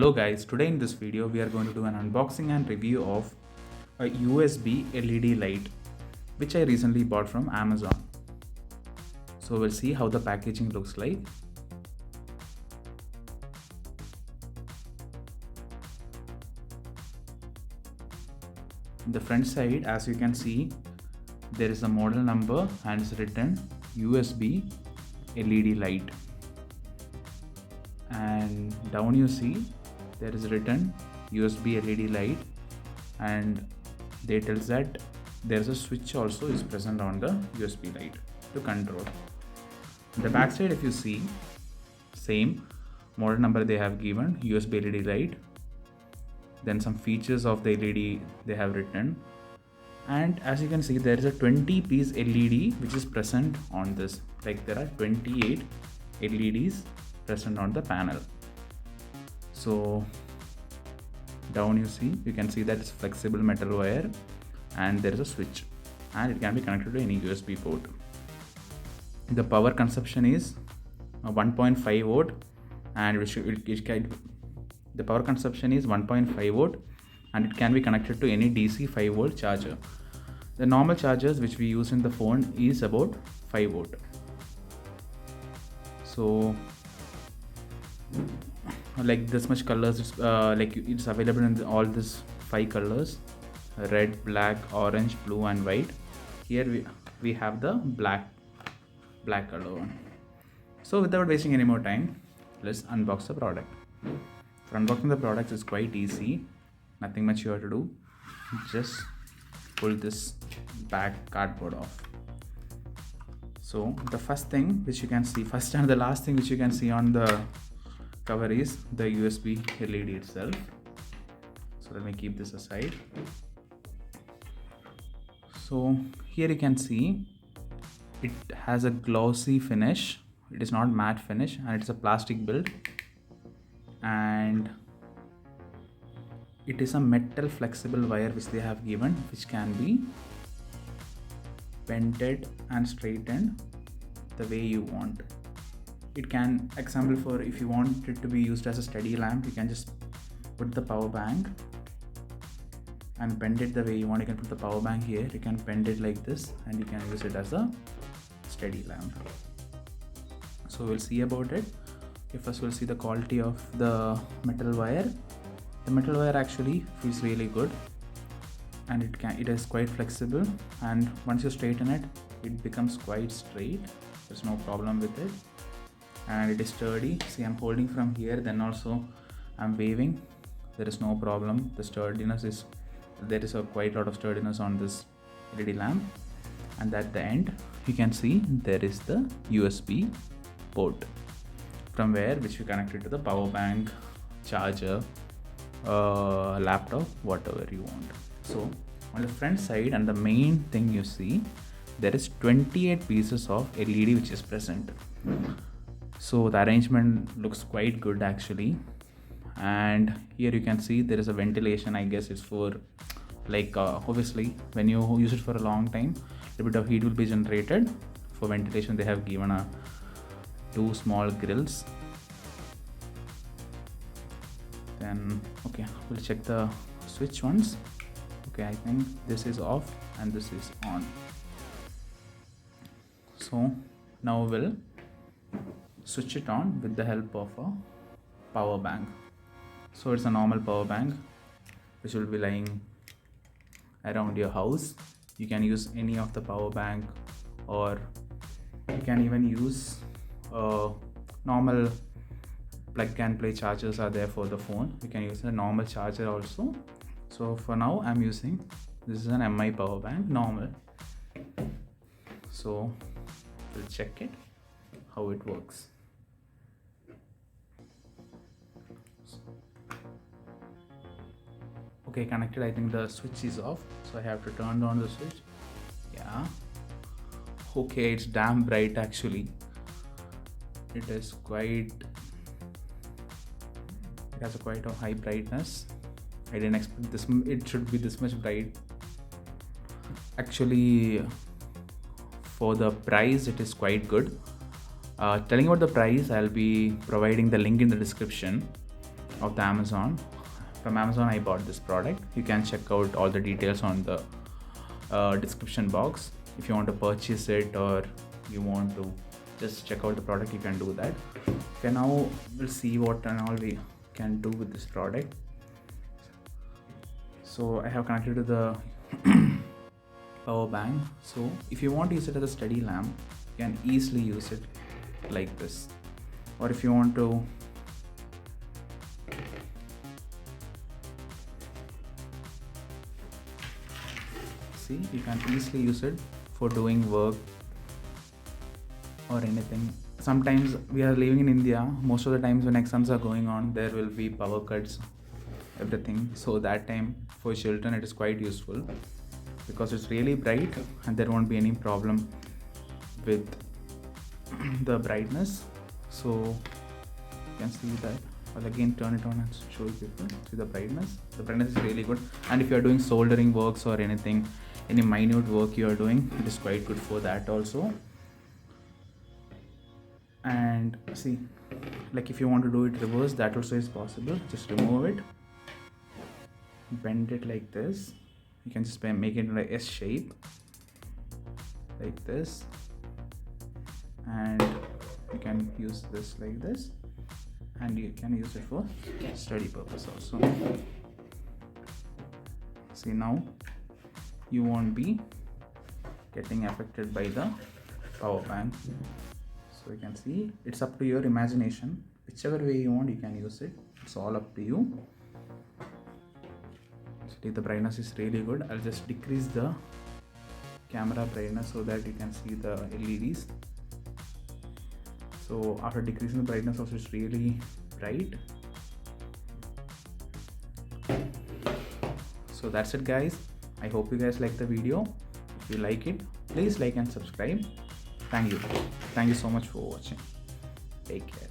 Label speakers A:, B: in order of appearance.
A: Hello guys, today in this video we are going to do an unboxing and review of a USB LED light which I recently bought from Amazon. So we'll see how the packaging looks like. In the front side, as you can see, there is a model number and it's written USB LED light. And down you see there is written USB LED light, and they tells that there is a switch also is present on the USB light to control. The back side, if you see, same model number they have given, USB LED light, then some features of the LED they have written, and as you can see there is a 20 piece LED which is present on this. Like there are 28 LEDs present on the panel. So down you can see that it's flexible metal wire and there is a switch and it can be connected to any USB port. The power consumption is 1.5 volt and the power consumption is 1.5 volt and it can be connected to any DC 5 volt charger. The normal chargers which we use in the phone is about 5 volt. So like this much colors, it's available in all these 5 colors: red, black, orange, blue and white. Here we have the black color one. So without wasting any more time, let's unbox the product. For unboxing the product is quite easy, nothing much you have to do. Just pull this back cardboard off. So the first thing which you can see, first and the last thing which you can see on the cover is the USB LED itself. So let me keep this aside. So here you can see it has a glossy finish. It is not matte finish and it's a plastic build, and it is a metal flexible wire which they have given, which can be bended and straightened the way you want. It can, example, for if you want it to be used as a steady lamp, you can just put the power bank and bend it the way you want. You can put the power bank here, you can bend it like this and you can use it as a steady lamp. So we'll see about it. First we'll see the quality of the metal wire. The metal wire actually feels really good and it is quite flexible, and once you straighten it, it becomes quite straight. There's no problem with it, and it is sturdy. See, I'm holding from here, then also I'm waving. There is no problem. The sturdiness is, there is a quite lot of sturdiness on this LED lamp. And at the end you can see there is the USB port from which we connected to the power bank, charger, laptop, whatever you want. So on the front side, and the main thing you see, there is 28 pieces of LED which is present. So the arrangement looks quite good actually. And here you can see there is a ventilation. I guess it's for obviously when you use it for a long time, a bit of heat will be generated. For ventilation they have given 2 small grills. Then okay, we'll check the switch once. Okay, I think this is off and this is on. So now we'll switch it on with the help of a power bank. So it's a normal power bank which will be lying around your house. You can use any of the power bank, or you can even use normal plug and play chargers are there for the phone. You can use a normal charger also. So for now I'm using, this is an MI power bank, normal. So we'll check it how it works. Okay, connected. I think the switch is off, so I have to turn on the switch. Yeah, okay, it's damn bright actually. It has quite a high brightness. I didn't expect this, it should be this much bright. Actually, for the price it is quite good. Telling about the price, I'll be providing the link in the description. of the Amazon. From Amazon I bought this product. You can check out all the details on the description box. If you want to purchase it or you want to just check out the product, you can do that. Okay, now we'll see what and all we can do with this product. So I have connected to the power bank. So if you want to use it as a study lamp, you can easily use it like this. Or if you want to see, you can easily use it for doing work or anything. Sometimes we are living in India, most of the times when exams are going on, there will be power cuts, everything. So that time for children it is quite useful because it's really bright and there won't be any problem with the brightness. So you can see that. I'll again turn it on and show you people. See the brightness. The brightness is really good. And if you are doing soldering works or anything, any minute work you are doing, it is quite good for that also. And see, like if you want to do it reverse, that also is possible. Just remove it, bend it like this. You can just make it like S shape like this, and you can use this like this, and you can use it for study purpose also. See, now you won't be getting affected by the power bank. So you can see, it's up to your imagination. Whichever way you want, you can use it. It's all up to you. See, the brightness is really good. I'll just decrease the camera brightness so that you can see the LEDs. So after decreasing the brightness also, it's really bright. So that's it guys. I hope you guys like the video. If you like it, please like and subscribe. Thank you so much for watching. Take care.